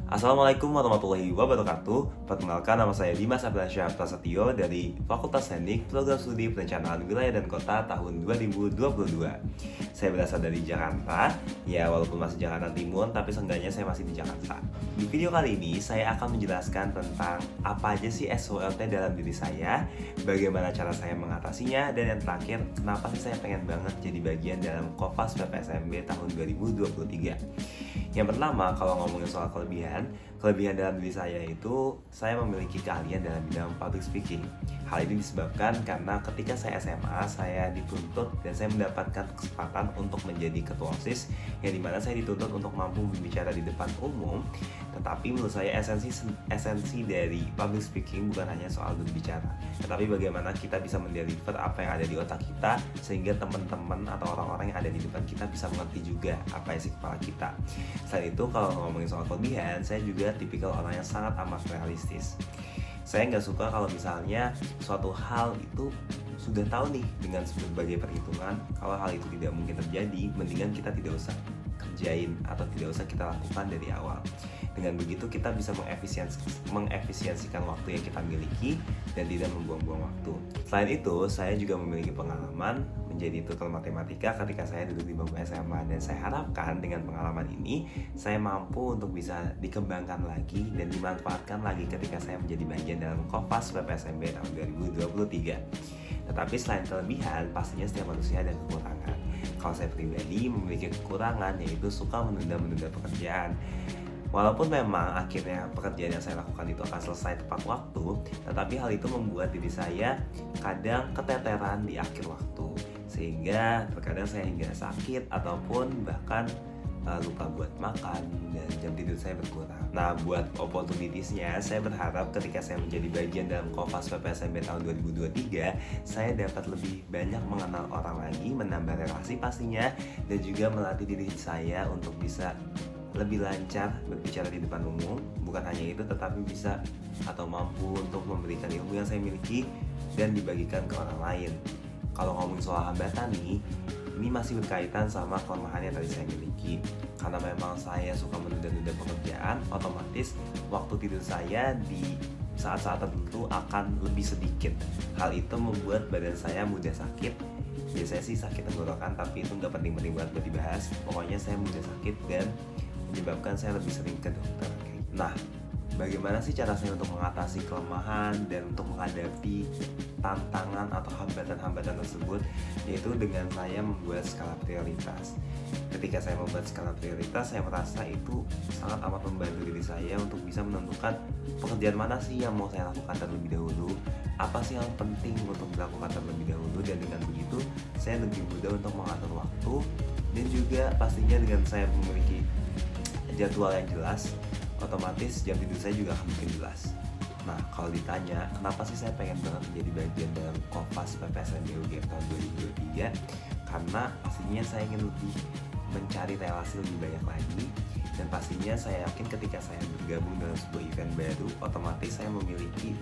Assalamualaikum warahmatullahi wabarakatuh. Perkenalkan, nama saya Dimas Abdiansyah Prasetyo dari Fakultas Teknik Program Studi Perencanaan Wilayah dan Kota tahun 2022. Saya berasal dari Jakarta, ya walaupun masih Jakarta Timur, tapi seenggaknya saya masih di Jakarta. Di video kali ini, saya akan menjelaskan tentang apa aja sih SOLT dalam diri saya, bagaimana cara saya mengatasinya, dan yang terakhir, kenapa sih saya pengen banget jadi bagian dalam Kopas PPSMB tahun 2023. Yang pertama, kalau ngomongin soal kelebihan dalam diri saya itu saya memiliki keahlian dalam bidang public speaking. Hal ini disebabkan karena ketika saya SMA, saya dituntut dan saya mendapatkan kesempatan untuk menjadi ketua OSIS, yang dimana saya dituntut untuk mampu berbicara di depan umum. Tetapi menurut saya esensi dari public speaking bukan hanya soal berbicara, tetapi bagaimana kita bisa mendeliver apa yang ada di otak kita sehingga teman-teman atau orang-orang yang ada di depan kita bisa mengerti juga apa isi kepala kita. Selain itu, kalau ngomongin soal kelebihan, saya juga tipikal orang yang sangat amat realistis. Saya nggak suka kalau misalnya suatu hal itu sudah tahu nih dengan berbagai perhitungan, kalau hal itu tidak mungkin terjadi, mendingan kita tidak usah kerjain atau tidak usah kita lakukan dari awal. Dengan begitu kita bisa mengefisiensikan waktu yang kita miliki dan tidak membuang-buang waktu. Selain itu, saya juga memiliki pengalaman menjadi tutor matematika ketika saya duduk di bangku SMA, dan saya harapkan dengan pengalaman ini saya mampu untuk bisa dikembangkan lagi dan dimanfaatkan lagi ketika saya menjadi bagian dalam Kopas PPSMB tahun 2023. Tetapi selain kelebihan, pastinya setiap manusia ada kekurangan. Kalau saya pribadi memiliki kekurangan, yaitu suka menunda-menunda pekerjaan. Walaupun memang akhirnya pekerjaan yang saya lakukan itu akan selesai tepat waktu, tetapi hal itu membuat diri saya kadang keteteran di akhir waktu, sehingga terkadang saya hingga sakit ataupun bahkan lupa buat makan dan jam tidur saya berkurang. Nah, buat opportunitiesnya, saya berharap ketika saya menjadi bagian dalam Kopas PPSMB tahun 2023, saya dapat lebih banyak mengenal orang lagi, menambah relasi pastinya, dan juga melatih diri saya untuk bisa lebih lancar berbicara di depan umum. Bukan hanya itu, tetapi bisa atau mampu untuk memberikan ilmu yang saya miliki dan dibagikan ke orang lain. Kalau ngomongin soal hambatan nih, ini masih berkaitan sama kelemahan yang tadi saya miliki. Karena memang saya suka menunda-nunda pekerjaan, otomatis waktu tidur saya di saat-saat tertentu akan lebih sedikit. Hal itu membuat badan saya mudah sakit. Biasanya sih sakit tenggorokan, tapi itu nggak penting-penting banget buat dibahas. Pokoknya saya mudah sakit dan menyebabkan saya lebih sering ke dokter. Nah, bagaimana sih cara saya untuk mengatasi kelemahan dan untuk menghadapi tantangan atau hambatan-hambatan tersebut? Yaitu dengan saya membuat skala prioritas. Ketika saya membuat skala prioritas, saya merasa itu sangat amat membantu diri saya untuk bisa menentukan pekerjaan mana sih yang mau saya lakukan terlebih dahulu, apa sih yang penting untuk dilakukan terlebih dahulu, dan dengan begitu saya lebih mudah untuk mengatur waktu, dan juga pastinya dengan saya memiliki jadwal yang jelas, otomatis jam tidur saya juga akan makin jelas. Nah, kalau ditanya kenapa sih saya pengen banget menjadi bagian dalam Kopas PPSMB UGM tahun 2023, karena pastinya saya ingin lebih mencari relasi lebih banyak lagi, dan pastinya saya yakin ketika saya bergabung dalam sebuah event baru, otomatis saya memiliki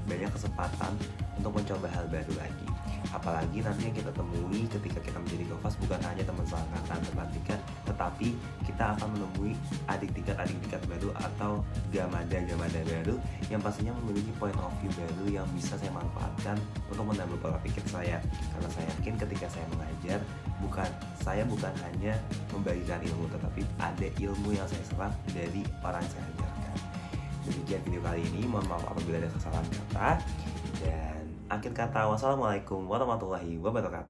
banyak kesempatan untuk mencoba hal baru lagi. Apalagi nanti yang kita temui ketika kita menjadi Kopas bukan hanya teman seangkatan matematika, tetapi kita akan menemui adik tingkat baru atau gamada baru yang pastinya memiliki point of view baru yang bisa saya manfaatkan untuk menambah pola pikir saya. Karena saya yakin ketika saya mengajar, bukan hanya membagikan ilmu, tetapi ada ilmu yang saya serap dari orang yang saya ajarkan. Demikian video kali ini, mohon maaf apabila ada kesalahan kata, dan akhir kata, wassalamualaikum warahmatullahi wabarakatuh.